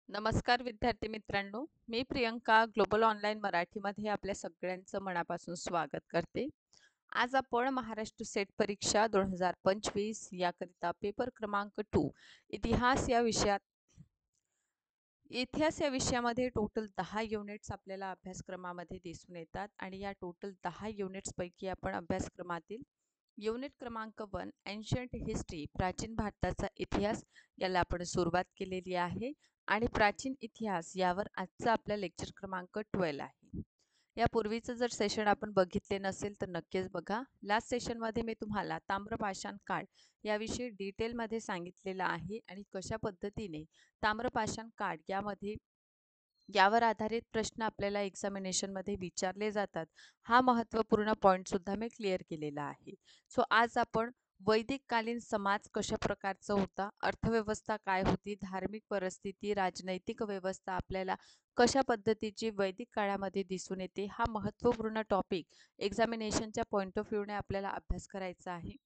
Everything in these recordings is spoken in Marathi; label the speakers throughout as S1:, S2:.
S1: नमस्कार विद्यार्थी मित्रांनो, मी प्रियंका ग्लोबल ऑनलाईन मराठीमध्ये आपल्या सगळ्यांचं मनापासून स्वागत करते. आज आपण महाराष्ट्र सेट परीक्षा 2025 याकरिता पेपर क्रमांक 2 इतिहास या विषयामध्ये टोटल 10 युनिट्स आपल्याला अभ्यासक्रमामध्ये दिसून येतात आणि या टोटल 10 युनिट्स पैकी आपण अभ्यासक्रमातील युनिट क्रमांक 1 एन्शंट हिस्ट्री प्राचीन भारताचा इतिहास याला आपण सुरुवात केलेली आहे आणि प्राचीन इतिहास यावर आजचा आपला लेक्चर क्रमांक 12 आहे. यापूर्वीचं जर सेशन आपण बघितले नसेल तर नक्कीच बघा. लास्ट सेशनमध्ये मी तुम्हाला ताम्रपाषाण काळ याविषयी डिटेलमध्ये सांगितलेलं आहे आणि कशा पद्धतीने ताम्रपाषाण काळ यावर आधारित प्रश्न आपल्याला एक्झामिनेशनमध्ये विचारले जातात हा महत्त्वपूर्ण पॉईंट सुद्धा मी क्लिअर केलेला आहे. सो आज आपण वैदिक कालीन समाज कशा प्रकारचा होता, अर्थव्यवस्था काय होती, धार्मिक परिस्थिती, राजनैतिक व्यवस्था आपल्याला कशा पद्धतीची वैदिक काळामध्ये दिसून येते हा महत्त्वपूर्ण टॉपिक एक्झामिनेशनच्या पॉईंट ऑफ व्ह्यूने आपल्याला अभ्यास करायचा आहे.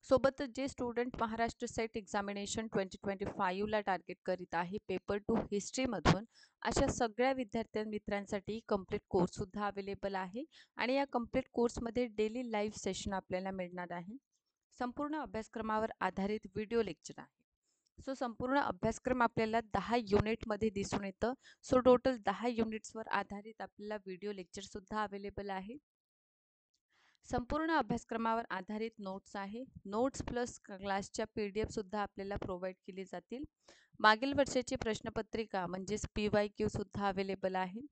S1: सोबतच जे स्टुडंट महाराष्ट्र सेट एक्झामिनेशन 2025ला टार्गेट करीत आहे पेपर 2 हिस्ट्रीमधून अशा सगळ्या विद्यार्थ्यां मित्रांसाठी कंप्लीट कोर्ससुद्धा अवेलेबल आहे आणि या कंप्लीट कोर्समध्ये डेली लाईव्ह सेशन आपल्याला मिळणार आहे. संपूर्ण अभ्यासक्रमावर आधारित व्हिडिओ लेक्चर आहे. सो संपूर्ण अभ्यासक्रम आपल्याला 10 युनिटमध्ये दिसून येतं. सो टोटल 10 युनिट्सवर आधारित आपल्याला व्हिडिओ लेक्चरसुद्धा अवेलेबल आहे. संपूर्ण अभ्यासक्रमावर आधारित नोट्स आहे. नोट्स प्लस क्लासच्या PDF सुद्धा आपल्याला प्रोव्हाइड केली जातील. मागील वर्षाची प्रश्नपत्रिका म्हणजेच PYQ सुद्धा अवेलेबल आहे.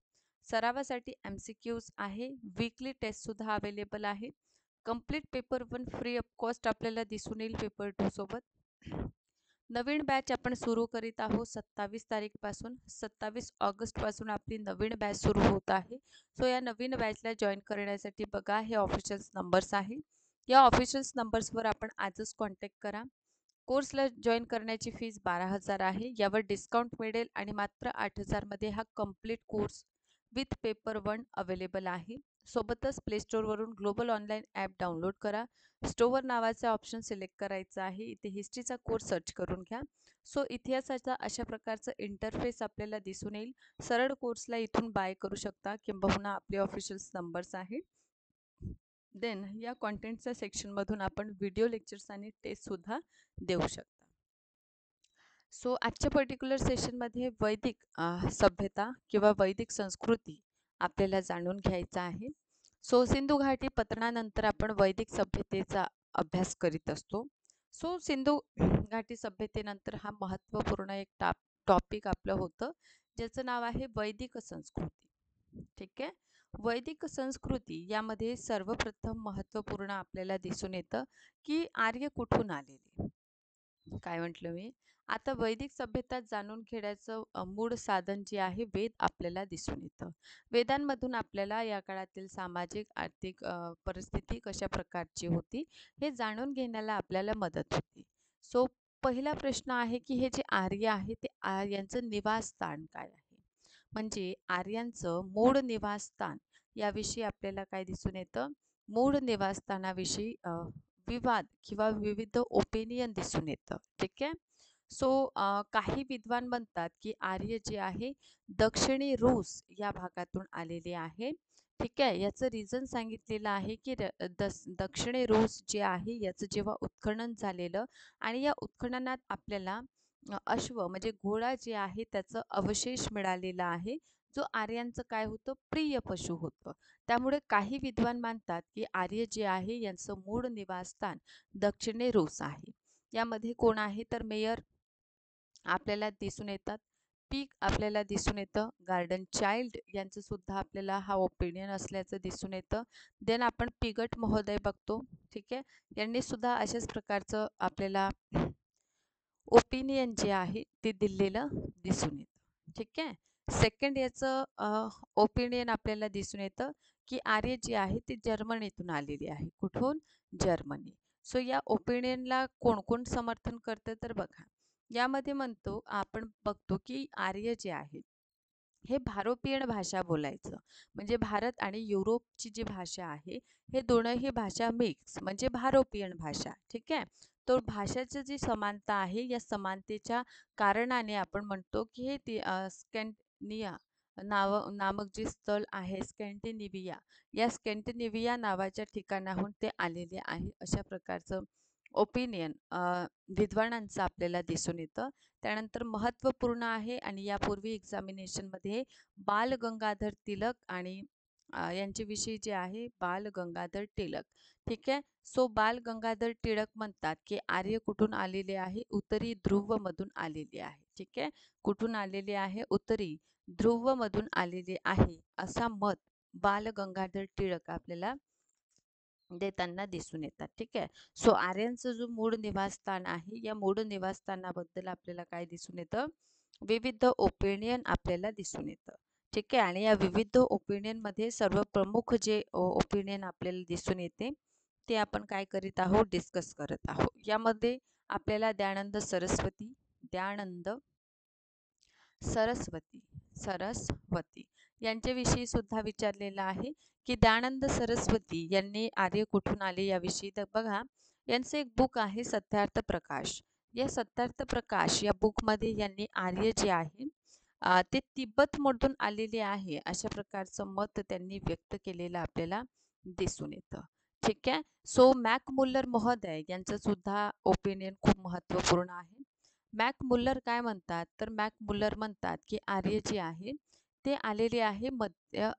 S1: सरावासाठी MCQs आहे. वीकली टेस्ट सुद्धा अवेलेबल आहे. Complete paper 1 free of cost आपल्याला दिसून येईल पेपर 2 सोबत. नवीन बॅच आपण सुरू करीत आहोत 27 तारीखपासून. 27 ऑगस्टपासून आपली नवीन बॅच सुरू होत आहे. सो या नवीन बॅचला जॉईन करण्यासाठी बघा हे ऑफिशियल्स नंबर्स आहे. या ऑफिशियल्स नंबर्सवर आपण आजच कॉन्टॅक्ट करा. कोर्सला जॉईन करण्याची फीस 12,000 आहे. यावर डिस्काउंट मिळेल आणि मात्र 8,000 मध्ये हा complete course with paper 1 available आहे. सोबतच प्ले स्टोअरवरून ग्लोबल ऑनलाईन ॲप डाउनलोड करा. स्टोअर नावाचा ऑप्शन सिलेक्ट करायचा आहे. इथे हिस्ट्रीचा कोर्स सर्च करून घ्या. सो इतिहासाचा अशा प्रकारचं इंटरफेस आपल्याला दिसून येईल. सरळ कोर्सला इथून बाय करू शकता किंबहुना आपले ऑफिशियल्स नंबर्स आहे. देन या कॉन्टेंटच्या सेक्शनमधून आपण व्हिडिओ लेक्चर्स आणि टेस्टसुद्धा देऊ शकता. सो आजच्या पर्टिक्युलर सेशनमध्ये वैदिक सभ्यता किंवा वैदिक संस्कृती आपल्याला जाणून घ्यायचा आहे. सो सिंधू घाटी पतनानंतर आपण वैदिक सभ्यतेचा अभ्यास करीत असतो. सो सिंधू घाटी सभ्यतेनंतर हा महत्त्वपूर्ण एक टॉपिक आपलं होतं ज्याचं नाव आहे वैदिक संस्कृती. ठीक आहे. वैदिक संस्कृती यामध्ये सर्वप्रथम महत्त्वपूर्ण आपल्याला दिसून येतं की आर्य कुठून आलेले. काय म्हटलं मी आता वैदिक सभ्यता जाणून घेण्याचं मूळ साधन जे आहे वेद आपल्याला दिसून येतं. वेदांमधून आपल्याला या काळातील सामाजिक आर्थिक परिस्थिती कशा प्रकारची होती हे जाणून घेण्याला आपल्याला मदत होती. सो पहिला प्रश्न आहे की हे जे आर्य आहे ते यांचं निवासस्थान काय आहे. म्हणजे आर्यांचं मूळ निवासस्थान याविषयी आपल्याला काय दिसून येतं. मूळ निवासस्थानाविषयी विवाद किंवा विविध ओपिनियन दिसून येतं. ठीक आहे. सो काही विद्वान म्हणतात की आर्य जे आहे दक्षिणी रूस या भागातून आलेले आहे. ठीक आहे. याचं रिझन सांगितलेलं आहे की दक्षिणी रूस जे आहे याचं जेव्हा उत्खनन झालेलं आणि या उत्खननात आपल्याला अश्व म्हणजे घोडा जे आहे त्याचं अवशेष मिळालेला आहे जो आर्यांचं काय होतं प्रिय पशु होतं. त्यामुळे काही विद्वान मानतात की आर्य जे आहे यांचं मूळ निवासस्थान दक्षिणे रूस आहे. यामध्ये कोण आहे तर मेयर आपल्याला दिसून येतात. पीक आपल्याला दिसून येतं. गार्डन चाइल्ड यांचं सुद्धा आपल्याला हा ओपिनियन असल्याचं दिसून येतं. देन आपण पिगट महोदय बघतो. ठीक आहे. यांनी सुद्धा अशाच प्रकारचं आपल्याला ओपिनियन जे आहे ते दिलेलं दिसून येतं. ठीक आहे. सेकंड याचं ओपिनियन आपल्याला दिसून येतं की आर्य जे आहे ते जर्मनीतून आलेली आहे. कुठून जर्मनी. सो या ओपिनियनला कोण कोण समर्थन करतं तर बघा यामध्ये म्हणतो आपण बघतो की आर्य जे आहे हे भारोपियन भाषा बोलायचं म्हणजे भारत आणि युरोपची जी भाषा आहे हे दोनही भाषा मिक्स म्हणजे भारोपियन भाषा. ठीक आहे. तर भाषेची जी समानता आहे या समानतेच्या कारणाने आपण म्हणतो की हे स्कॅन्डिनिया नामक जे स्थळ आहे स्कॅन्डिनेव्हिया, या स्कॅन्डिनेव्हिया नावाच्या ठिकाणाहून ते आलेले आहे अशा प्रकारचं ओपिनियन विद्वानांचं आपल्याला दिसून येतं. त्यानंतर महत्त्वपूर्ण आहे आणि यापूर्वी एक्झामिनेशनमध्ये बाल गंगाधर तिलक आणि यांच्याविषयी जे आहे बाल गंगाधर टिळक. ठीक आहे. सो बाल गंगाधर टिळक म्हणतात की आर्य कुठून आलेले आहे? उत्तरी ध्रुवमधून आलेले आहे. ठीक आहे. कुठून आलेले आहे? उत्तरी ध्रुवमधून आलेले आहे असा मत बाल गंगाधर टिळक आपल्याला देताना दिसून येतात. ठीक आहे. सो आर्यांचं जो मूळ निवासस्थान आहे या मूळ निवासस्थानाबद्दल आपल्याला काय दिसून येतं? विविध ओपिनियन आपल्याला दिसून येतं. ठीक आहे. आणि या विविध ओपिनियनमध्ये सर्व प्रमुख जे ओपिनियन आपल्याला दिसून येते ते आपण काय करीत आहोत? डिस्कस करत आहोत. यामध्ये आपल्याला दयानंद सरस्वती सरस्वती यांच्याविषयी सुद्धा विचारलेलं आहे की दयानंद सरस्वती यांनी आर्य कुठून आले याविषयी. तर बघा, यांचं एक बुक आहे सत्यार्थ प्रकाश. या सत्यार्थ प्रकाश या बुकमध्ये यांनी आर्य जे आहे ते तिब्बतमधून आलेले आहे अशा प्रकारचं मत त्यांनी व्यक्त केलेलं आपल्याला दिसून येतं. ठीक आहे. सो मॅक मुल्लर महोदय यांचं सुद्धा ओपिनियन खूप महत्त्वपूर्ण आहे. मॅक मुल्लर काय म्हणतात? तर मॅक मुल्लर म्हणतात की आर्य जे आहे ते आलेले आहे मध्य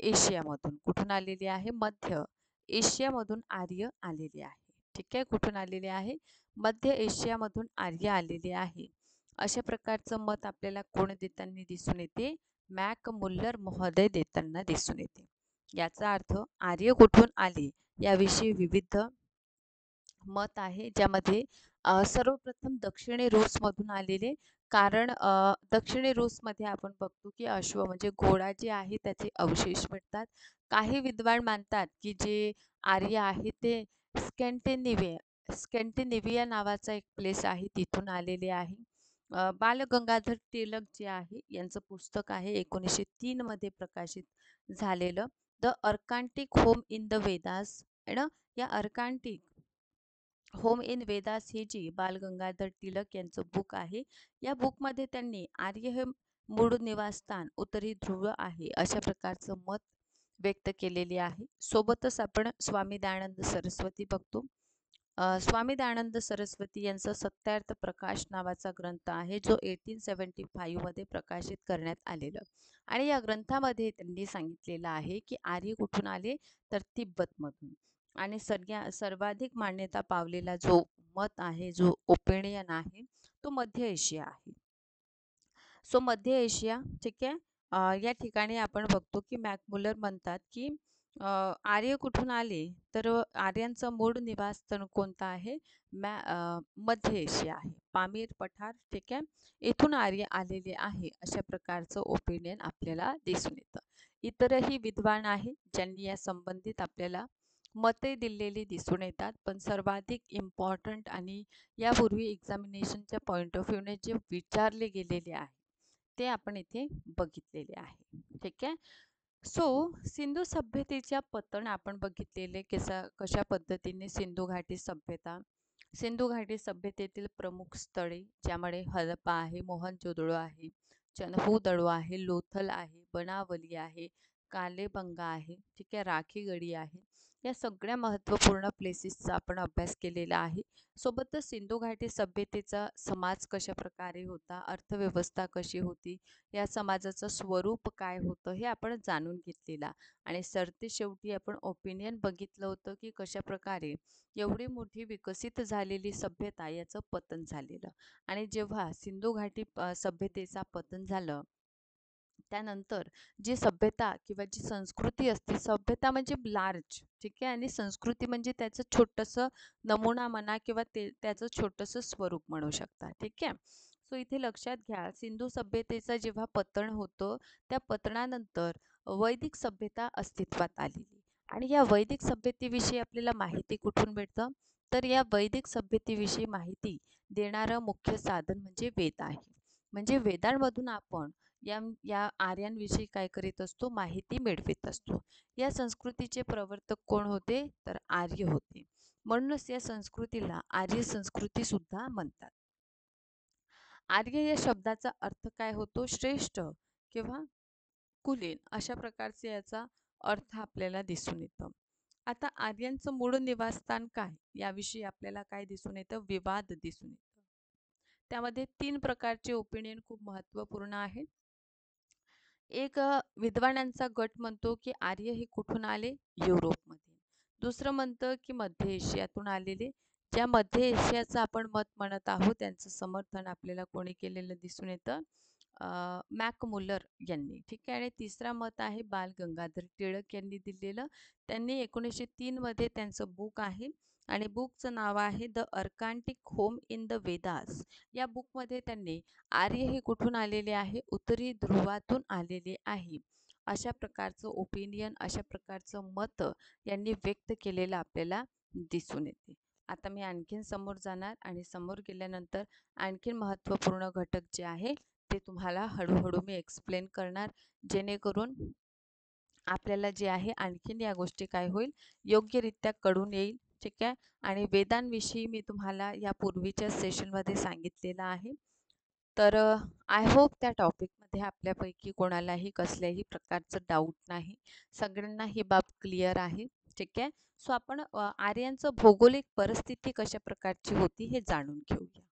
S1: एशियामधून. कुठून आलेले आहे? मध्य एशियामधून आर्य आलेले आहे. ठीक आहे. कुठून आलेले आहे? मध्य एशियामधून आर्य आलेले आहे. अशा प्रकारचं मत आपल्याला कोण देताना दिसून येते? मॅक मुल्लर महोदय देताना दिसून येते. याचा अर्थ आर्य कुठून आले याविषयी विविध मत आहे, ज्यामध्ये सर्वप्रथम दक्षिणी रूसमधून आलेले. कारण दक्षिणी रूसमध्ये आपण बघतो की अश्व म्हणजे घोडा जे आहे त्याचे अवशेष मिळतात. काही विद्वान मानतात की जे आर्य आहे ते स्कॅन्डिनेव्हिया नावाचा एक प्लेस आहे तिथून आलेले आहे. बाल गंगाधर टिळक जे आहे यांचं पुस्तक आहे 1903 मध्ये प्रकाशित झालेलं, the Arctic home in the Vedas. या अर्कांटिक होम इन वेदास ही जी बाल गंगाधर टिळक यांचं बुक आहे, या बुकमध्ये त्यांनी आर्य हे मूळ निवासस्थान उत्तरी ध्रुव आहे अशा प्रकारचं मत व्यक्त केलेले आहे. सोबतच आपण स्वामी दयानंद सरस्वती बघतो. स्वामी दयानंद सरस्वती यांचा सत्यार्थ प्रकाश नावाचा ग्रंथ आहे जो 1875 मध्ये प्रकाशित करण्यात आलेलं. आणि या ग्रंथामध्ये त्यांनी सांगितलेलं आहे की आर्य कुठून आले? तर तिब्बतमधून. आणि सर्वाधिक मान्यता पावलेला जो मत आहे, जो ओपिनियन आहे, तो मध्य एशिया आहे. सो मध्य एशिया. ठीक आहे. या ठिकाणी आपण बघतो की मॅकमुलर म्हणतात की आर्य कुठून आले? तर आर्यांचं मूळ निवासस्थान कोणतं आहे? मध्य एशिया आहे. पामीर पठार. ठीक आहे. इथून आर्य आलेले आहे अशा प्रकारचं ओपिनियन आपल्याला दिसून येतं. इतरही विद्वान आहेत ज्यांनी या संबंधित आपल्याला मते दिलेली दिसून येतात, पण सर्वाधिक इम्पॉर्टंट आणि यापूर्वी एक्झामिनेशनच्या पॉईंट ऑफ व्ह्यूने जे विचारले गेलेले आहे ते आपण इथे बघितलेले आहे. ठीक आहे. सो सिंधू सभ्यतेच्या पतन आपण बघितलेले कशा पद्धतीने सिंधू घाटी सभ्यतेतील प्रमुख स्थळे ज्यामध्ये हडप्पा आहे, मोहनजोदडो आहे, चनहूदडो आहे, लोथल आहे, बनावली आहे, कालेबंगा आहे. ठीक आहे. राखीगढी आहे. या सगळ्या महत्त्वपूर्ण प्लेसेसचा आपण अभ्यास केलेला आहे. सोबतच सिंधू घाटी सभ्यतेचा समाज कशा प्रकारे होता, अर्थव्यवस्था कशी होती, या समाजाचं स्वरूप काय होतं हे आपण जाणून घेतलेला. आणि सरतेशेवटी आपण ओपिनियन बघितलं होतं की कशा प्रकारे एवढी मोठी विकसित झालेली सभ्यता याचं पतन झालेलं. आणि जेव्हा सिंधू घाटी सभ्यतेचा पतन झालं त्यानंतर जी सभ्यता किंवा जी संस्कृती असते, सभ्यता म्हणजे लार्ज. ठीक आहे. आणि संस्कृती म्हणजे त्याचं छोटंसं नमुना म्हणा किंवा त्याचं छोटंसं स्वरूप म्हणू शकता. ठीक आहे. सो इथे लक्षात घ्या, सिंधू सभ्यतेचं जेव्हा पतन होतं त्या पतनानंतर वैदिक सभ्यता अस्तित्वात आलेली. आणि या वैदिक सभ्यतेविषयी आपल्याला माहिती कुठून मिळतं? तर या वैदिक सभ्यतेविषयी माहिती देणारं मुख्य साधन म्हणजे वेद आहे. म्हणजे वेदांमधून आपण या आर्यांविषयी काय करीत असतो? माहिती मिळवित असतो. या संस्कृतीचे प्रवर्तक कोण होते? तर आर्य होते. म्हणूनच या संस्कृतीला आर्य संस्कृती सुद्धा म्हणतात. आर्य या शब्दाचा अर्थ काय होतो? श्रेष्ठ किंवा कुलीन अशा प्रकारचे याचा अर्थ आपल्याला दिसून येतं. आता आर्यांचं मूळ निवासस्थान काय याविषयी आपल्याला काय दिसून येतं? विवाद दिसून येतं. त्यामध्ये 3 प्रकारचे ओपिनियन खूप महत्त्वपूर्ण आहेत. एक विद्वानांचा गट म्हणतो की आर्य हे कुठून आले? युरोपमध्ये. दुसरं म्हणतं की मध्य एशियातून आलेले. ज्या मध्य एशियाचं आपण मत म्हणत आहोत त्यांचं समर्थन आपल्याला कोणी केलेलं दिसून येतं? मॅकमुलर यांनी. ठीक आहे. आणि तिसरा मत आहे बाल गंगाधर टिळक यांनी दिलेलं. त्यांनी 1903 मध्ये त्यांचं बुक आहे आणि बुकचं नाव आहे the Arctic home in the Vedas. या बुकमध्ये त्यांनी आर्य हे कुठून आलेले आहे? उत्तरी ध्रुवातून आलेले आहे. अशा प्रकारचं ओपिनियन, अशा प्रकारचं मत यांनी व्यक्त केलेलं आपल्याला दिसून येते. आता मी आणखीन समोर जाणार आणि समोर गेल्यानंतर आणखीन महत्त्वपूर्ण घटक जे आहे ते तुम्हाला हळूहळू मी एक्सप्लेन करणार, जेणेकरून आपल्याला जे आहे आणखीन या गोष्टी काय होईल? योग्यरित्या कळून येईल. ठीक आहे. आणि वेदांविषयी मी तुम्हाला या पूर्वीच्या सेशनमध्ये सांगितलेलं आहे. तर आय होप त्या टॉपिकमध्ये आपल्यापैकी कोणालाही कसल्याही प्रकारचं डाऊट नाही. सगळ्यांना ही बाब क्लिअर आहे. ठीक आहे. सो आपण आर्यांचं भौगोलिक परिस्थिती कशा प्रकारची होती हे जाणून घेऊया.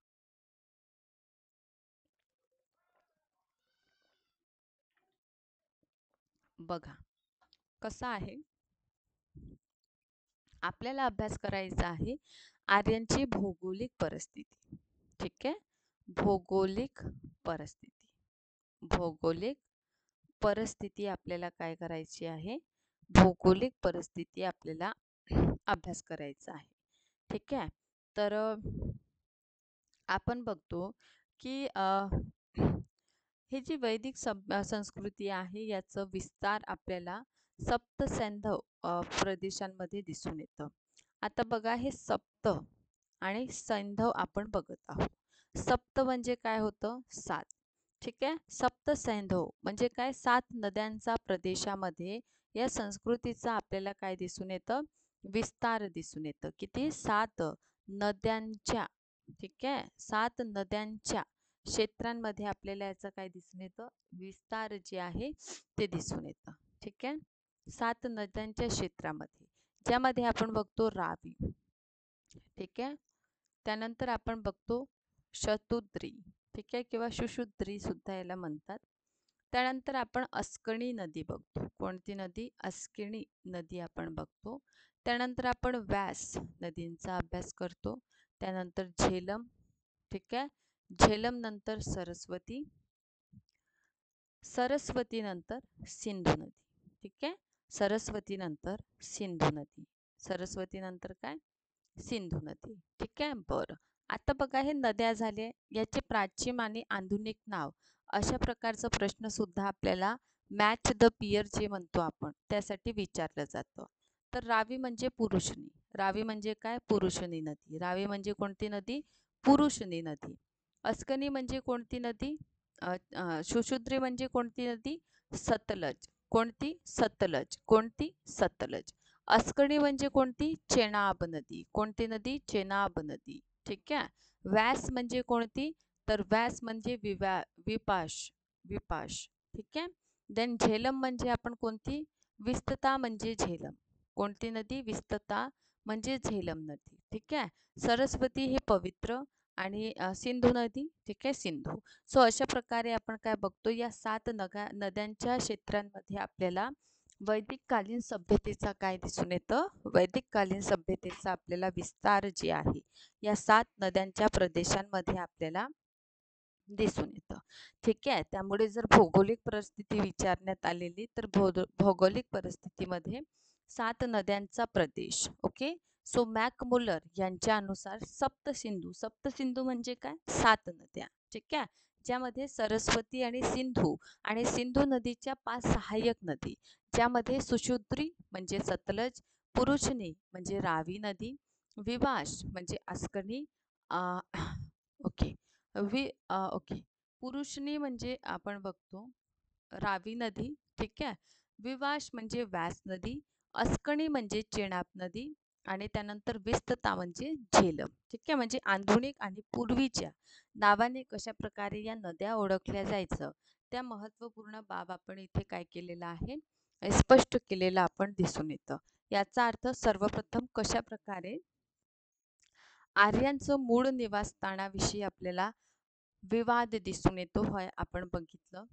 S1: बघा कसं आहे, आपल्याला अभ्यास करायचा आहे आर्यांची भौगोलिक परिस्थिती. ठीक आहे. भौगोलिक परिस्थिती. भौगोलिक परिस्थिती आपल्याला काय करायची आहे? भौगोलिक परिस्थिती आपल्याला अभ्यास करायचा आहे. ठीक आहे. तर आपण बघतो की ही जी वैदिक संस्कृती आहे याचं विस्तार आपल्याला सप्तसैंधव प्रदेशांमध्ये दिसून येतं. आता बघा हे सप्त आणि सैंधव आपण बघत आहोत. सप्त म्हणजे काय होतं? 7. ठीक आहे. सप्त सैंधव म्हणजे काय? 7 नद्यांचा प्रदेशामध्ये या संस्कृतीचा आपल्याला काय दिसून येतं? विस्तार दिसून येतं. किती? 7 नद्यांच्या. ठीक आहे. 7 नद्यांच्या क्षेत्रांमध्ये आपल्याला याचं काय दिसून येतं? विस्तार जे आहे ते दिसून येतं. ठीक आहे. 7 नद्यांच्या क्षेत्रामध्ये, ज्यामध्ये आपण बघतो रावी. ठीक आहे. त्यानंतर आपण बघतो शतुद्री. ठीक आहे. किंवा शुशुद्री सुद्धा याला म्हणतात. त्यानंतर आपण अस्कणी नदी बघतो. कोणती नदी? अस्किणी नदी आपण बघतो. त्यानंतर आपण व्यास नदींचा अभ्यास करतो. त्यानंतर झेलम. ठीक आहे. झेलम नंतर सरस्वती. सरस्वती नंतर सिंधू नदी. ठीक आहे. सरस्वती नंतर सिंधू नदी. सरस्वती नंतर काय? सिंधू नदी. ठीक आहे. बरं. आता बघा हे नद्या झाले, याचे प्राचीन आणि आधुनिक नाव अशा प्रकारचा प्रश्न सुद्धा आपल्याला मॅच द पियर जे म्हणतो आपण त्यासाठी विचारलं जातं. तर रावी म्हणजे पुरुषनी. रावी म्हणजे काय? पुरुषनी नदी. रावी म्हणजे कोणती नदी? पुरुषनी नदी. अस्कनी म्हणजे कोणती नदी? शुशुद्री म्हणजे कोणती नदी? सतलज. कोणती? सतलज. कोणती? सतलज. अस्कणी म्हणजे कोणती? चेनाब नदी. कोणती नदी? चेनाब नदी. ठीक आहे. व्यास म्हणजे कोणती? तर व्यास म्हणजे विपाश. विपाश. ठीक आहे. देन झेलम म्हणजे आपण कोणती? विस्तता म्हणजे झेलम. कोणती नदी? विस्तता म्हणजे झेलम नदी. ठीक आहे. सरस्वती हे पवित्र आणि सिंधू नदी. ठीक आहे. सिंधू. सो अशा प्रकारे आपण काय बघतो, या 7 नद्यांच्या क्षेत्रांमध्ये आपल्याला वैदिक कालीन सभ्यतेचा काय दिसून येतं? वैदिक कालीन सभ्यतेचा आपल्याला विस्तार जे आहे या 7 नद्यांच्या प्रदेशांमध्ये आपल्याला दिसून येतं. ठीक आहे. त्यामुळे जर भौगोलिक परिस्थिती विचारण्यात आलेली तर भौगोलिक परिस्थितीमध्ये 7 नद्यांचा प्रदेश. ओके. सो मॅकमुलर यांच्या अनुसार सप्तसिंधू. सप्तसिंधू म्हणजे काय? 7 नद्या. ठीक आहे. ज्यामध्ये सरस्वती आणि सिंधू नदीच्या 5 सहाय्यक नदी, ज्यामध्ये सुशुद्री म्हणजे सतलज, पुरुषनी म्हणजे रावी नदी, विवाश म्हणजे अस्कनी, ओके, ओके, पुरुषनी म्हणजे आपण बघतो रावी नदी. ठीक आहे. विवाश म्हणजे व्यास नदी, अस्कणी म्हणजे चेनाब नदी, आणि त्यानंतर विस्तता म्हणजे झेलम. ठीक आहे, म्हणजे आधुनिक आणि पूर्वीच्या नावाने कशा प्रकारे या नद्या ओळखल्या जायचं, त्या महत्त्वपूर्ण बाब आपण इथे काय केलेलं आहे, स्पष्ट केलेलं आपण दिसून येतं. याचा अर्थ सर्वप्रथम कशा प्रकारे आर्यांचं मूळ निवासस्थानाविषयी आपल्याला विवाद दिसून येतो हे आपण बघितलं.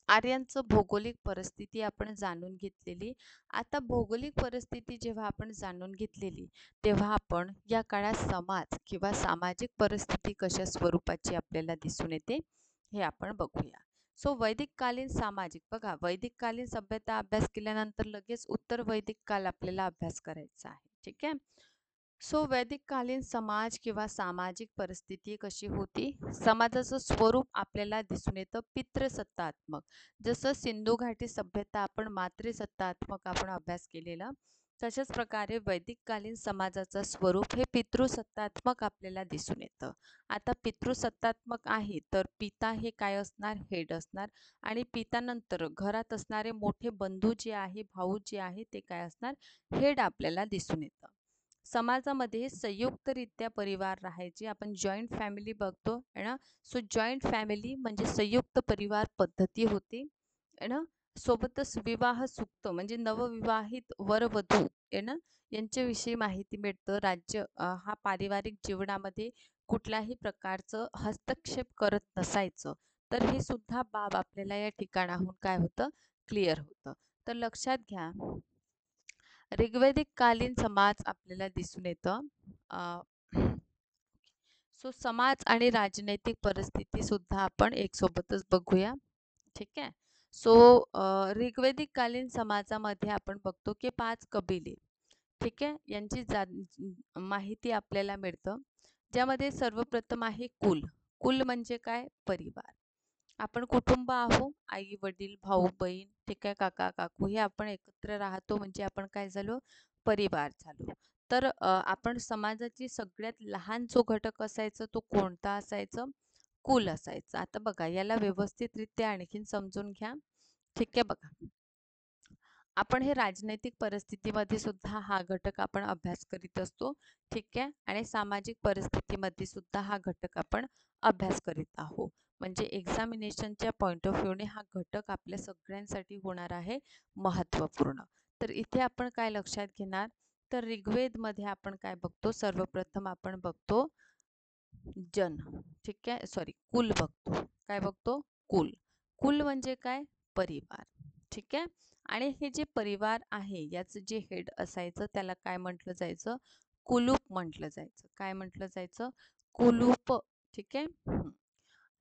S1: आर्यांचं भौगोलिक परिस्थिती आपण जाणून घेतलेली. आता भौगोलिक परिस्थिती जेव्हा आपण जाणून घेतलेली, तेव्हा आपण या काळात समाज किंवा सामाजिक परिस्थिती कशा स्वरूपाची आपल्याला दिसून येते हे आपण बघूया. सो वैदिककालीन सामाजिक, बघा वैदिककालीन सभ्यता अभ्यास केल्यानंतर लगेच उत्तर वैदिक काल आपल्याला अभ्यास करायचा आहे. ठीक आहे. सो वैदिककालीन समाज किंवा सामाजिक परिस्थिती कशी होती, समाजाचं स्वरूप आपल्याला दिसून येतं पितृसत्तात्मक. जसं सिंधू घाटी सभ्यता आपण मातृसत्तात्मक आपण अभ्यास केलेला, तशाच प्रकारे वैदिककालीन समाजाचं स्वरूप हे पितृसत्तात्मक आपल्याला दिसून येतं. आता पितृसत्तात्मक आहे तर पिता हे काय असणार, हेड असणार, आणि पितानंतर घरात असणारे मोठे बंधू जे आहे, भाऊ जे आहे, ते काय असणार, हेड आपल्याला दिसून येतं. समाजामध्ये संयुक्तरित्या परिवार राहायचे, आपण जॉईंट फॅमिली बघतो आहे ना. सो जॉईंट फॅमिली म्हणजे संयुक्त परिवार पद्धती होती आहे ना. सोबतच विवाह सुक्त म्हणजे नवविवाहित वरवधू आहे ना, यांच्याविषयी माहिती मिळतं. राज्य हा पारिवारिक जीवनामध्ये कुठल्याही प्रकारचं हस्तक्षेप करत नसायचं. तर हे सुद्धा बाब आपल्याला या ठिकाणाहून काय होतं, क्लिअर होतं. तर लक्षात घ्या, ऋग्वेदिक कालीन समाज आपल्याला दिसून येतं. सो समाज आणि राजनैतिक परिस्थिती सुद्धा आपण एक सोबतच बघूया. ठीक आहे. सो ऋग्वेदिक कालीन समाजामध्ये आपण बघतो की 5 कबिले, ठीक आहे, यांची माहिती आपल्याला मिळतं. ज्यामध्ये सर्वप्रथम आहे कुल. कुल म्हणजे काय, परिवार. आपण कुटुंब आहो, आई वडील भाऊ बहीण, ठीक आहे, काका काकू, हे आपण एकत्र राहतो म्हणजे आपण काय झालो, परिवार झालो. तर आपण समाजाची सगळ्यात लहान जो घटक असायचा तो कोणता असायचा, कुल असायचा. आता बघा याला व्यवस्थितरित्या आणखीन समजून घ्या. ठीक आहे, बघा आपण हे राजनैतिक परिस्थितीमध्ये सुद्धा हा घटक आपण अभ्यास करीत असतो. ठीक आहे, आणि सामाजिक परिस्थितीमध्ये सुद्धा हा घटक आपण अभ्यास करीत आहोत. म्हणजे एक्झामिनेशनच्या पॉईंट ऑफ व्ह्यूने हा घटक आपल्या सगळ्यांसाठी होणार आहे महत्त्वपूर्ण. तर इथे आपण काय लक्षात घेणार, तर ऋग्वेदमध्ये आपण काय बघतो, सर्वप्रथम आपण बघतो जन, ठीक आहे, सॉरी कुल बघतो. काय बघतो, कुल. कुल म्हणजे काय, परिवार. ठीक आहे. आणि हे जे परिवार आहे याचं जे हेड असायचं त्याला काय म्हटलं जायचं, कुलूप म्हटलं जायचं. काय म्हटलं जायचं, कुलूप. ठीक आहे.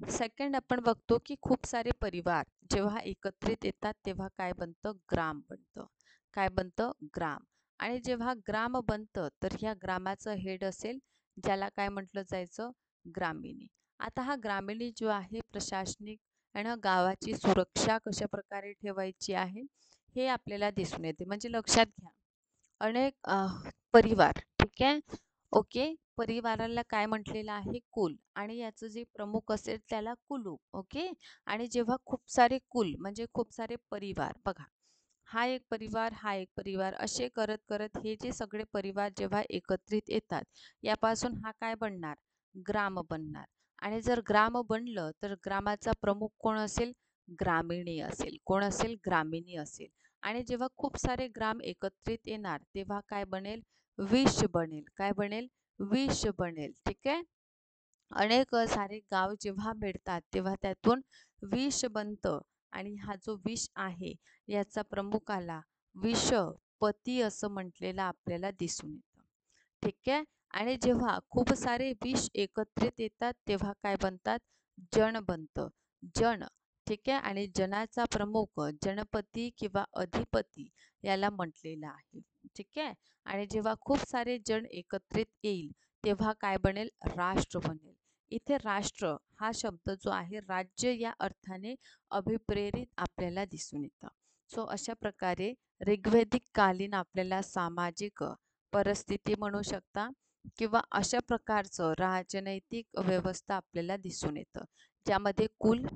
S1: सेकंड आपण बघतो की खूप सारे परिवार जेव्हा एकत्रित येतात तेव्हा काय बनतं, ग्राम बनतं. काय बनतं, ग्राम. आणि जेव्हा ग्राम बनतं तर ह्या ग्रामाचं हेड असेल ज्याला काय म्हटलं जायचं, ग्रामिणी. आता हा ग्रामिणी जो आहे प्रशासनिक आणि गावाची सुरक्षा कशा प्रकारे ठेवायची आहे हे आपल्याला दिसून येते. म्हणजे लक्षात घ्या, अनेक परिवार, ठीक आहे, ओके, परिवाराला काय म्हटलेलं आहे, कुल, आणि याचं जे प्रमुख असेल त्याला कुलूप. ओके. आणि जेव्हा खूप सारे कुल म्हणजे खूप सारे परिवार, बघा हा एक परिवार, हा एक परिवार, असे करत करत हे जे सगळे परिवार जेव्हा एकत्रित येतात यापासून हा काय बनणार, ग्राम बनणार. आणि जर ग्राम बनलं तर ग्रामाचा प्रमुख कोण असेल, ग्रामिणी असेल. कोण असेल, ग्रामिणी असेल. आणि जेव्हा खूप सारे ग्राम एकत्रित येणार तेव्हा काय बनेल, विष बनेल. काय बनेल, विष बनेल. ठीक आहे. अनेक सारे गाव जेव्हा मिळतात तेव्हा त्यातून विष बनतं, आणि हा जो विष आहे याचा प्रमुखाला विषपती असं म्हटलेलं आपल्याला दिसून येतं. ठीक आहे. आणि जेव्हा खूप सारे विष एकत्रित येतात तेव्हा काय बनतात, जन बनतं. जन. ठीक आहे. आणि जनाचा प्रमुख जनपती किंवा अधिपती याला म्हटलेलं आहे. ठीक आहे. आणि जेव्हा खूप सारे जन एकत्रित येईल तेव्हा काय बनेल, राष्ट्र बनेल. इथे राष्ट्र हा शब्द जो आहे राज्य या अर्थाने अभिप्रेरित आपल्याला दिसून येतं. सो अशा प्रकारे ऋग्वेदिक कालीन आपल्याला सामाजिक परिस्थिती म्हणू शकता किंवा अशा प्रकारचं राजनैतिक व्यवस्था आपल्याला दिसून येतं, ज्यामध्ये कुल,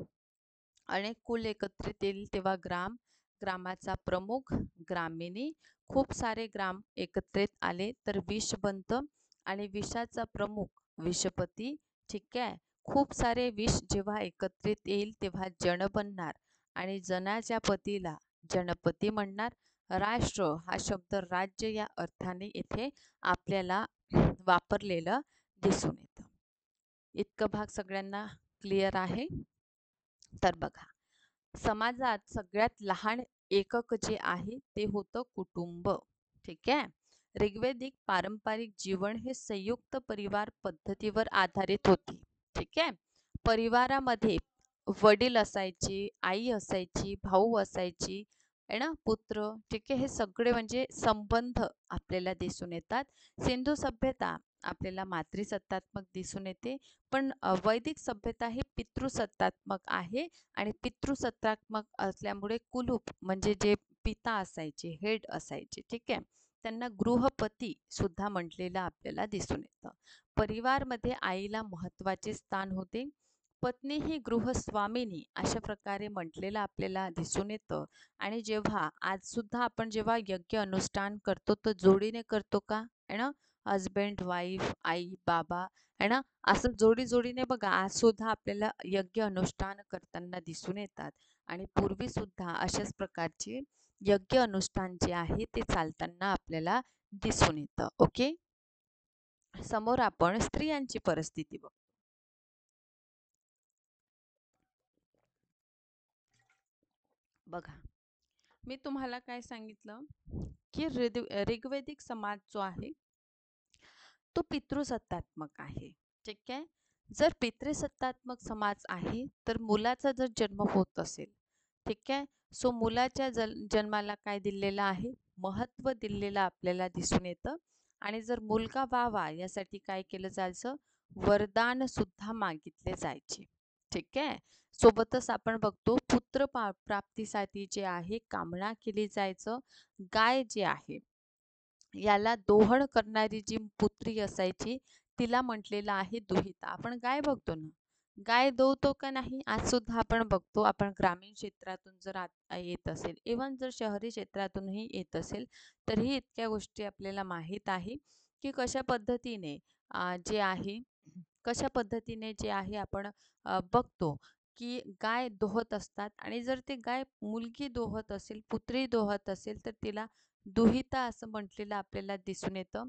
S1: अनेक कुल एकत्रित येईल तेव्हा ग्राम, ग्रामाचा प्रमुख ग्रामिणी, खूप सारे ग्राम एकत्रित आले तर विष बनतं आणि विषाचा प्रमुख विषपती. ठीक आहे. खूप सारे विष जेव्हा एकत्रित येईल तेव्हा जन बनणार आणि जनाच्या पतीला जनपती म्हणणार. राष्ट्र हा शब्द राज्य या अर्थाने इथे आपल्याला वापरलेलं दिसून येतं. इतकं भाग सगळ्यांना क्लिअर आहे? तर बघा, समाजात सगळ्यात लहान एकक जे आहे ते होतं कुटुंब. ठीक आहे. ऋग्वेदिक पारंपरिक जीवन हे संयुक्त परिवार पद्धतीवर आधारित होते. ठीक आहे. परिवारामध्ये वडील असायचे, आई असायची, भाऊ असायची, आहे ना, पुत्र. ठीक आहे. हे सगळे म्हणजे संबंध आपल्याला दिसून येतात. सिंधू सभ्यता आपल्याला मातृसत्तात्मक दिसून येते, पण वैदिक सभ्यता ही पितृसत्तात्मक आहे आणि पितृसत्तात्मक असल्यामुळे कुलूप म्हणजे जे पिता असायचे, हेड असायचे, ठीक आहे, त्यांना गृहपती सुद्धा म्हटलेलं आपल्याला दिसून येतं. परिवारमध्ये आईला महत्त्वाचे स्थान होते. पत्नी ही गृहस्वामिनी अशा प्रकारे म्हटलेलं आपल्याला दिसून येतं. आणि जेव्हा आज सुद्धा आपण जेव्हा यज्ञ अनुष्ठान करतो तर जोडीने करतो का, आहे ना, हजबंड वाईफ, आई बाबा, आहे ना, असं जोडी जोडीने बघा आज सुद्धा आपल्याला यज्ञ अनुष्ठान करताना दिसून येतात. आणि पूर्वी सुद्धा अशाच प्रकारचे यज्ञ अनुष्ठान जे आहे ते चालताना आपल्याला दिसून येतं. ओके. समोर आपण स्त्रियांची परिस्थिती बघू. बघा, मी तुम्हाला काय सांगितलं की ऋग्वेदिक समाज जो आहे तो पितृसत्तात्मक आहे. ठीक आहे. जर पितृसत्तात्मक समाज आहे तर मुलाचा जर जन्म होत असेल, ठीक आहे, सो मुलाच्या जन्माला काय दिलेलं आहे, महत्त्व दिलेलं आपल्याला दिसून येतं. आणि जर मुलगा व्हावा यासाठी काय केलं जायचं, वरदान सुद्धा मागितले जायचे. ठीक आहे. सोबतच आपण बघतो पुत्र प्राप्तीसाठी जे आहे कामना केली जायचं. गाय जे आहे याला दोहण करणारी जी पुत्री असायची तिला म्हटलेलं आहे दुहिता. आपण गाय बघतो ना, गाय दोहतो का नाही आज सुद्धा आपण बघतो. आपण ग्रामीण क्षेत्रातून जर येत असेल, इव्हन जर शहरी क्षेत्रातूनही येत असेल, तरीही इतक्या गोष्टी आपल्याला माहीत आहे की कशा पद्धतीने जे आहे कशा पद्धतीने जे आहे आपण बघतो की गाय दोहत असतात. आणि जर ते गाय मुलगी दोहत असेल, पुत्री दोहत असेल तर तिला दुहिता असं म्हटलेलं आपल्याला दिसून येतं.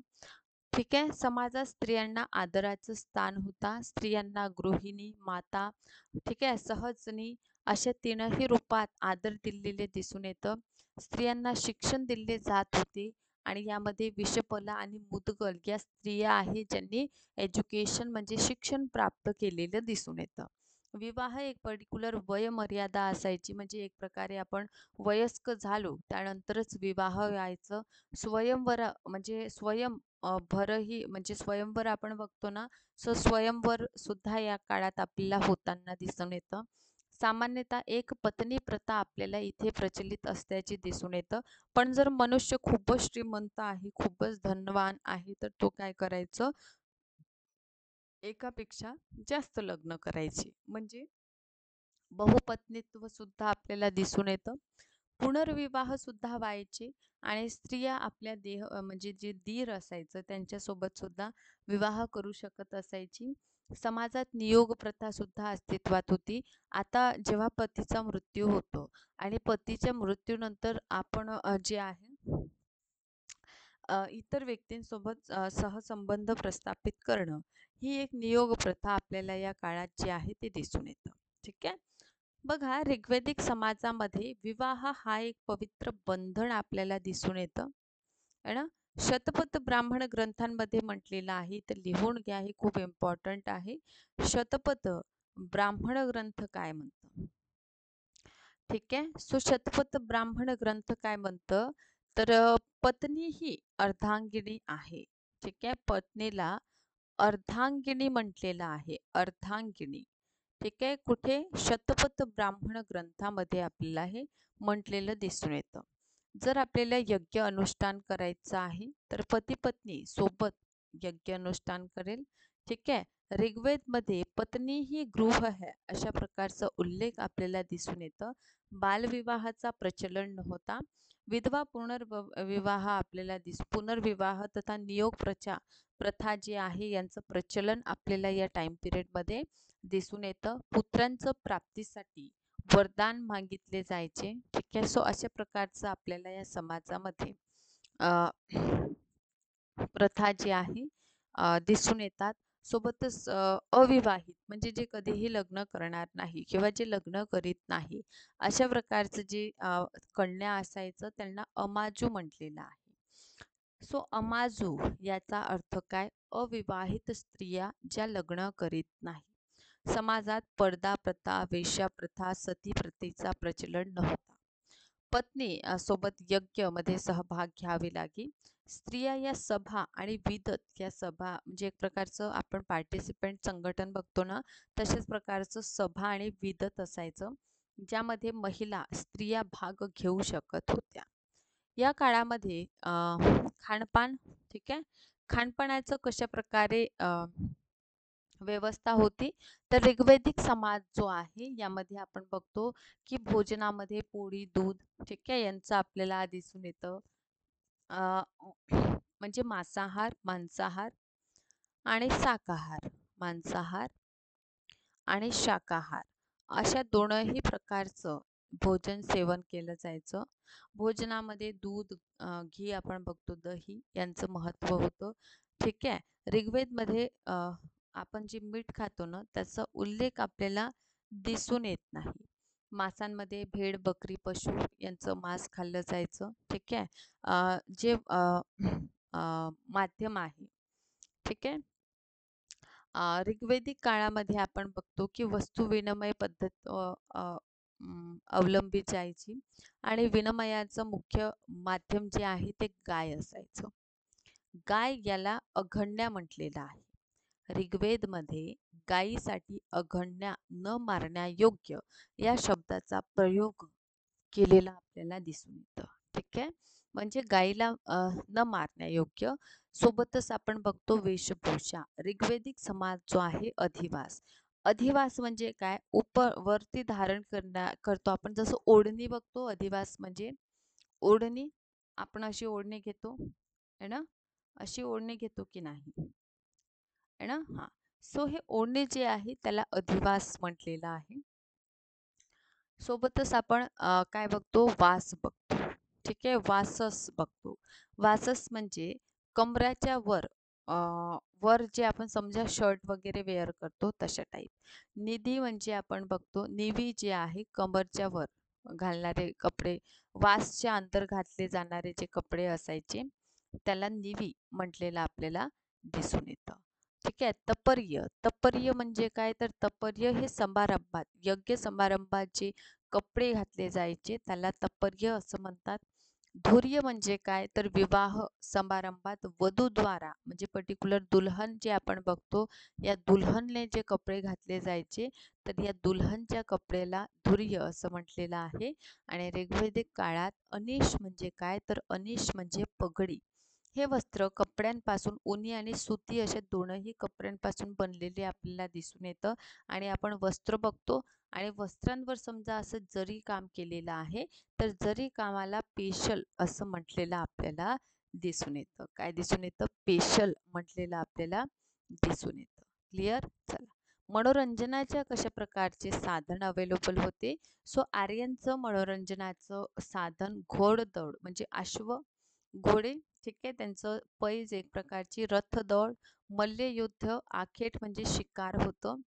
S1: ठीक आहे. समाजात स्त्रियांना आदराचं स्थान होता. स्त्रियांना गृहिणी, माता, ठीक आहे, सहजनी अशा तीनही रूपात आदर दिलेले दिसून येतं. स्त्रियांना शिक्षण दिले जात होते आणि यामध्ये विषपला आणि मुदगल या स्त्रिया आहेत ज्यांनी एज्युकेशन म्हणजे शिक्षण प्राप्त केलेलं दिसून येतं. विवाह एक पर्टिक्युलर वयमर्यादा असायची, म्हणजे एक प्रकारे आपण वयस्क झालो त्यानंतरच विवाह व्हायचं. स्वयंवर म्हणजे भरही म्हणजे स्वयंवर आपण बघतो ना, सो स्वयंवर सुद्धा या काळात आपल्याला होताना दिसून येतं. सामान्यतः एक पत्नी प्रथा आपल्याला इथे प्रचलित असल्याचे दिसून येतं. पण जर मनुष्य खूपच श्रीमंत आहे, खूपच धनवान आहे, तर तो काय करायचं, एकापेक्षा जास्त लग्न करायचे, म्हणजे बहुपत्नीत्व सुद्धा आपल्याला दिसून येतं. पुनर्विवाह सुद्धा व्हायचे आणि स्त्रिया आपल्या म्हणजे जे दीर असायचं त्यांच्यासोबत सुद्धा विवाह करू शकत असायची. समाजात नियोग प्रथा सुद्धा अस्तित्वात होती. आता जेव्हा पतीचा मृत्यू होतो आणि पतीच्या मृत्यूनंतर आपण जे आहे इतर व्यक्तींसोबत सहसंबंध प्रस्थापित करणं, ही एक नियोग प्रथा आपल्याला या काळात जी आहे ते दिसून येतं. ठीक आहे. बघा, ऋग्वेदिक समाजामध्ये विवाह हा एक पवित्र बंधन आपल्याला दिसून येतं, है ना. शतपथ ब्राह्मण ग्रंथांमध्ये म्हटलेलं आहे, तर लिहून घ्या, हे खूप इम्पॉर्टंट आहे. शतपथ ब्राह्मण ग्रंथ काय म्हणतं, ठीक आहे. सो शतपथ ब्राह्मण ग्रंथ काय म्हणतं, तर पत्नी ही अर्धांगिनी आहे. ठीक आहे. पत्नीला अर्धांगिनी म्हटलेलं आहे, अर्धांगिनी. ठीक आहे. कुठे, शतपथ ब्राह्मण ग्रंथामध्ये आपल्याला हे म्हटलेलं दिसून येतं. जर आपल्याला यज्ञ अनुष्ठान करायचं आहे तर पती पत्नी सोबत यज्ञ अनुष्ठान करेल. ठीक आहे. ऋग्वेदमध्ये पत्नी ही गृह है अशा प्रकारचा उल्लेख आपल्याला दिसून येतं. बालविवाहाचा प्रचलन नव्हता. विधवा पुनर्विवाह आपल्याला पुनर्विवाह तथा नियोग प्रथा जी आहे यांचं प्रचलन आपल्याला या टाइम पिरियडमध्ये दिसून येतं. पुत्रांचं प्राप्तीसाठी वरदान मागितले जायचे. ठीक आहे. सो अशा प्रकारचं आपल्याला या समाजामध्ये प्रथा जी आहे दिसून येतात. सोबतच अविवाहित म्हणजे जे कधीही लग्न करणार नाही किंवा जे लग्न करीत नाही अशा प्रकारचं जे कन्या असायचं त्यांना अमाजू म्हटलेलं आहे. सो अमाजू याचा अर्थ काय? अविवाहित स्त्रिया ज्या लग्न करीत नाही. समाजात पर्दा प्रथा, वेश्या प्रथा, सती प्रथेचा प्रचलन नव्हता. पत्नी सोबत यज्ञ सहभाग घ्यावे लागे. स्त्रिया या सभा आणि विदत या सभा म्हणजे एक प्रकारचं आपण पार्टिसिपेंट संघटन बघतो ना, तशाच प्रकारचं सभा आणि विदत असायचं, ज्यामध्ये महिला स्त्रिया भाग घेऊ शकत होत्या. या काळामध्ये खानपान, ठीक आहे, खानपानाचं कशा प्रकारे व्यवस्था होती, तर ऋग्वेदिक समाज जो आहे यामध्ये आपण बघतो की भोजनामध्ये पोळी, दूध, ठीक आहे, यांचं आपल्याला दिसून येतं. अ, म्हणजे मांसाहार आणि शाकाहार, मांसाहार आणि शाकाहार अशा दोनही प्रकारचं भोजन सेवन केलं जायचं. भोजनामध्ये दूध, घी आपण बघतो, दही यांचं महत्त्व होतं. ठीक आहे. ऋग्वेदमध्ये आपण जे मीठ खातो ना त्याचा उल्लेख आपल्याला दिसून येत नाही. मांसांमध्ये भेड, बकरी, पशु यांचं मांस खाल्लं जायचं. ठीक आहे. जे माध्यम आहे, ठीक आहे. ऋग्वेदिक काळामध्ये आपण बघतो की वस्तू विनिमय पद्धत अवलंबित जायची आणि विनिमयाचं मुख्य माध्यम जे आहे ते गाय असायचं. गाय याला अघण्या म्हटलेलं आहे. ऋग्वेदमध्ये गायीसाठी अघण्या न मारण्यायोग्य या शब्दाचा प्रयोग केलेला आपल्याला दिसून येतं. ठीक आहे. म्हणजे गायीला न मारण्यायोग्य. सोबतच आपण बघतो वेशभूषा. ऋग्वेदिक समाज जो आहे अधिवास. अधिवास म्हणजे काय? वरती धारण करतो आपण, जसं ओढणी बघतो. अधिवास म्हणजे ओढणी. आपण अशी ओढणी घेतो है ना, अशी ओढणी घेतो की नाही, है ना. हा. सो हे ओढणी जे आहे त्याला अधिवास म्हटलेलं आहे. सोबतच आपण काय बघतो? वास बघतो. ठीक आहे. वासस बघतो. वासस म्हणजे कमराच्या वर, वर जे आपण समजा शर्ट वगैरे वेअर करतो तशा टाईप. निधी म्हणजे आपण बघतो, निवी जे आहे कमरच्या वर घालणारे कपडे, वासच्या अंतर घातले जाणारे जे कपडे असायचे त्याला निवी म्हटलेलं आपल्याला दिसून येतं. ठीक आहे. तपर्य. तपर्य म्हणजे काय? तर तपर्य हे समारंभात, यज्ञ समारंभात जे कपडे घातले जायचे त्याला तपर्य असं म्हणतात. धुर्य म्हणजे काय? तर विवाह समारंभात वधूद्वारा म्हणजे पर्टिक्युलर दुल्हन जे आपण बघतो, या दुल्हनने जे कपडे घातले जायचे तर या दुल्हनच्या कपड्याला धुर्य असं म्हटलेलं आहे. आणि ऋग्वेदिक काळात अनिश म्हणजे काय? तर अनिश म्हणजे पगडी. हे वस्त्र कपड्यांपासून उनी आणि सुती अशा दोनही कपड्यांपासून बनलेले आपल्याला दिसून येतं. आणि आपण वस्त्र बघतो आणि वस्त्रांवर समजा असं जरी काम केलेलं आहे तर जरी कामाला पेशल असं म्हटलेलं आपल्याला दिसून येतं. काय दिसून येतं? पेशल म्हटलेलं आपल्याला दिसून येतं. क्लिअर? चला. मनोरंजनाच्या कशा प्रकारचे साधन अवेलेबल होते? सो आर्यांचं मनोरंजनाचं साधन घोडदौड म्हणजे अश्व, घोडे, ठीक आहे, त्यांचं पैज एक प्रकारची, रथदौड, मल्लयुद्ध, आखेट म्हणजे शिकार होतं.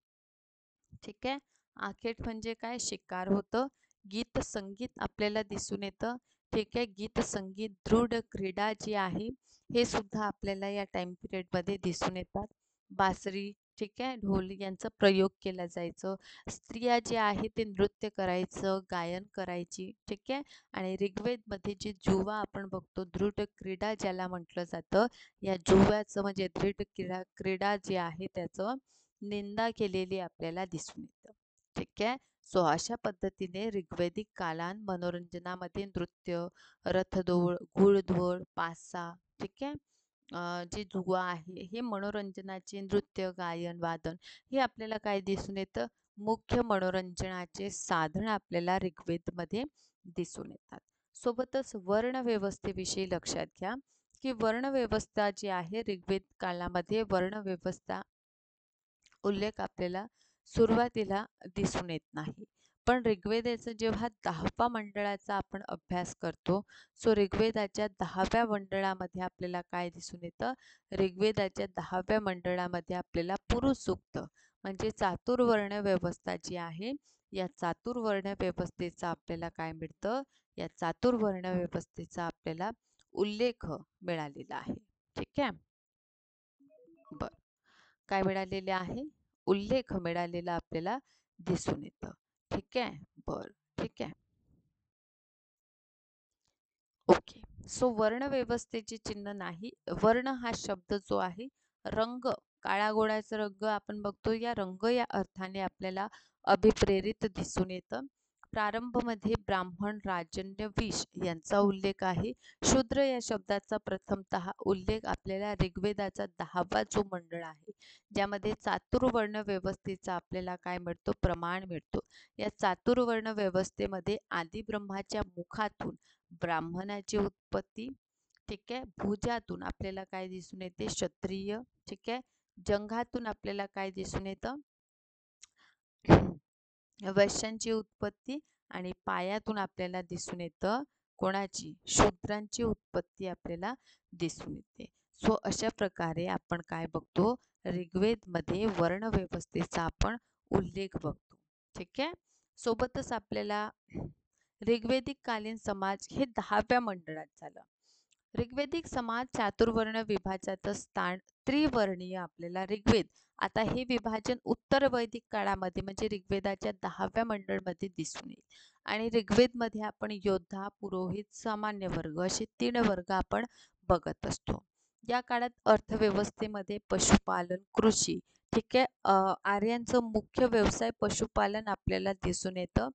S1: ठीक आहे. आखेट म्हणजे काय? शिकार होतं. गीत संगीत आपल्याला दिसून येतं. ठीक आहे. गीत संगीत, दृढ क्रीडा जी आहे हे सुद्धा आपल्याला या टाइम पिरियडमध्ये दिसून येतात. बासरी, ठीक आहे, ढोल यांचा प्रयोग केला जायचं. स्त्रिया जे आहे ते नृत्य करायचं, गायन करायची. ठीक आहे. आणि ऋग्वेदमध्ये जे जुवा आपण बघतो, दृढ क्रीडा ज्याला म्हटलं जातं, या जुव्याचं म्हणजे दृढ क्रीडा जी आहे त्याचं निंदा केलेली आपल्याला दिसून येतं. ठीक आहे. सो अशा पद्धतीने ऋग्वेदिक कालात मनोरंजनामध्ये नृत्य, रथदौड, घुडदौड, पासा, ठीक आहे, जे जुवा आहे हे मनोरंजनाचे नृत्य, गायन, वादन हे आपल्याला काय दिसून येतं? मुख्य मनोरंजनाचे साधन आपल्याला ऋग्वेदमध्ये दिसून येतात. सोबतच वर्णव्यवस्थेविषयी लक्षात घ्या, की वर्णव्यवस्था जी आहे ऋग्वेद काळामध्ये वर्णव्यवस्था उल्लेख आपल्याला सुरुवातीला दिसून येत नाही. पण ऋग्वेदाचं जेव्हा 10वा मंडळाचा आपण अभ्यास करतो, सो ऋग्वेदाच्या 10व्या मंडळामध्ये आपल्याला काय दिसून येतं? ऋग्वेदाच्या 10व्या मंडळामध्ये आपल्याला पुरुष सूक्त म्हणजे चातुर्वर्ण व्यवस्था जी आहे, या चातुर्वर्ण व्यवस्थेचा आपल्याला काय मिळतं? या चातुर्वर्ण व्यवस्थेचा आपल्याला उल्लेख मिळालेला आहे. ठीक आहे? बरं. काय मिळालेले आहे? उल्लेख मिळालेला आपल्याला दिसून येतं. ठीक आहे? बरं. ठीक आहे. ओके. सो वर्ण व्यवस्थेचे चिन्ह नाही. वर्ण हा शब्द जो आहे, रंग, काळा गोळ्याचा रंग आपण बघतो, या रंग या अर्थाने आपल्याला अभिप्रेरित दिसून येतं. प्रारंभमध्ये ब्राह्मण, राजन्य, विश यांचा उल्लेख आहे. शूद्र या शब्दाचा प्रथमतः उल्लेख आपल्याला ऋग्वेदाचा 10वा जो मंडळ आहे, ज्यामध्ये चातुर्वर्ण व्यवस्थेचा आपल्याला काय मिळतो? प्रमाण मिळतो. या चातुर्वर्ण व्यवस्थेमध्ये आदिब्रह्माच्या मुखातून ब्राह्मणाची उत्पत्ती, ठीक आहे. भुजातून आपल्याला काय दिसून येते? क्षत्रिय, ठीक आहे. जंघातून आपल्याला काय दिसून येतं? वैश्यांची उत्पत्ती आणि पायातून आपल्याला दिसून येतं कोणाची? शूद्रांची उत्पत्ती आपल्याला दिसून येते. सो अशा प्रकारे आपण काय बघतो? ऋग्वेदमध्ये वर्णव्यवस्थेचा आपण उल्लेख बघतो. ठीक आहे. सोबतच आपल्याला ऋग्वेदिक कालीन समाज हे 10व्या मंडळात झालं. ऋग्वेदिक समाज चातुर्वर्ण विभाजनाचं स्थान त्रिवर्णीय आपल्याला ऋग्वेद. आता हे विभाजन उत्तर वैदिक काळामध्ये म्हणजे ऋग्वेदाच्या 10व्या मंडळमध्ये दिसून येईल. आणि ऋग्वेदमध्ये आपण योद्धा, पुरोहित, सामान्य वर्ग असे 3 वर्ग आपण बघत असतो. या काळात अर्थव्यवस्थेमध्ये पशुपालन, कृषी, ठीक आहे. आर्यांचं मुख्य व्यवसाय पशुपालन आपल्याला दिसून येतं.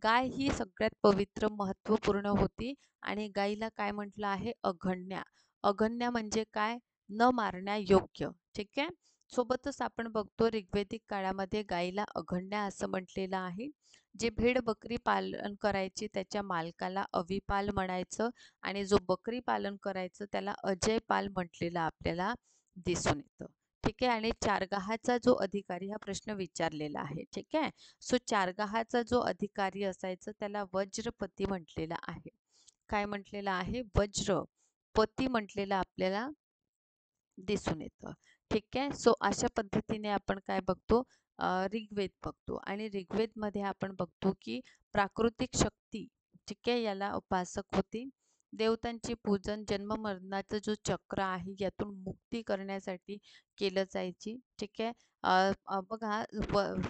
S1: गाय ही सगळ्यात पवित्र, महत्त्वपूर्ण होती आणि गायीला काय म्हटलं आहे? अघण्या. अघण्या म्हणजे काय? न मारण्यायोग्य. ठीक आहे. सोबतच आपण बघतो ऋग्वेदिक काळामध्ये गायीला अघण्या असं म्हटलेलं आहे. जे भेड बकरी पालन करायचे त्याच्या मालकाला अविपाल म्हणायचं आणि जो बकरी पालन करायचं त्याला अजयपाल म्हटलेलं आपल्याला दिसून येतं. ठीक आहे. आणि चारगाहाचा जो अधिकारी, हा प्रश्न विचारलेला आहे. ठीक आहे. सो चारगाहाचा जो अधिकारी असायचा त्याला वज्रपती म्हटलेला आहे. काय म्हटलेलं आहे? वज्रपती म्हटलेलं आपल्याला दिसून येतं. ठीक आहे. सो अशा पद्धतीने आपण काय बघतो? ऋग्वेद बघतो आणि ऋग्वेदमध्ये आपण बघतो की प्राकृतिक शक्ती, ठीक आहे, याला उपासक होती. देवतांचे पूजन जन्म मरणाचं जो चक्र आहे यातून मुक्ती करण्यासाठी केलं जायची. ठीक आहे. बघा,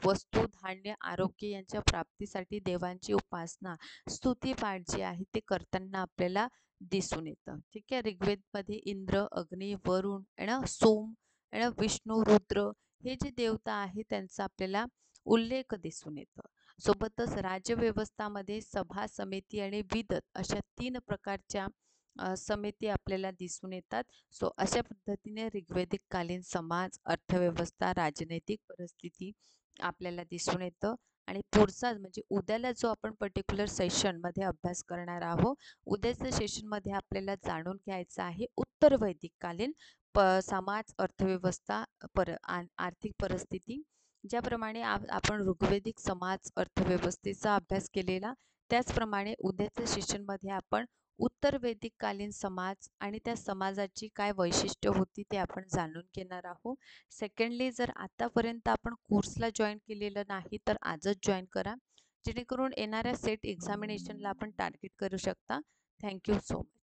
S1: वस्तू, धान्य, आरोग्य यांच्या प्राप्तीसाठी देवांची उपासना, स्तुतीपाठ जे आहे ते करताना आपल्याला दिसून येतं. ठीक आहे. ऋग्वेदमध्ये इंद्र, अग्नी, वरुण आणि सोम आणि विष्णू, रुद्र हे जे देवता आहे त्यांचा आपल्याला उल्लेख दिसून येतं. सोबतच राज्यव्यवस्थामध्ये सभा, समिती आणि विदत अशा 3 प्रकारच्या समिती आपल्याला दिसून येतात. सो अशा पद्धतीने ऋग्वेदिक कालीन समाज, अर्थव्यवस्था, राजनैतिक परिस्थिती आपल्याला दिसून येतं. आणि पुढचा म्हणजे उद्याला जो आपण पर्टिक्युलर सेशनमध्ये अभ्यास करणार आहोत, उद्याच्या सेशनमध्ये आपल्याला जाणून घ्यायचं आहे उत्तर वैदिक कालीन समाज, अर्थव्यवस्था, आर्थिक परिस्थिती. ज्याप्रमाणे आपण ऋग्वेदिक समाज अर्थव्यवस्थेचा अभ्यास केलेला, त्याचप्रमाणे उद्याच्या सेशनमध्ये आपण उत्तर वैदिक कालीन समाज आणि त्या समाजाची काय वैशिष्ट्य होती ते आपण जाणून घेणार आहोत. सेकंडली, जर आतापर्यंत आपण कोर्सला जॉईन केलेलं नाही तर आजच जॉईन करा, जेणेकरून येणाऱ्या सेट एक्झामिनेशनला आपण टार्गेट करू शकता. Thank you so much.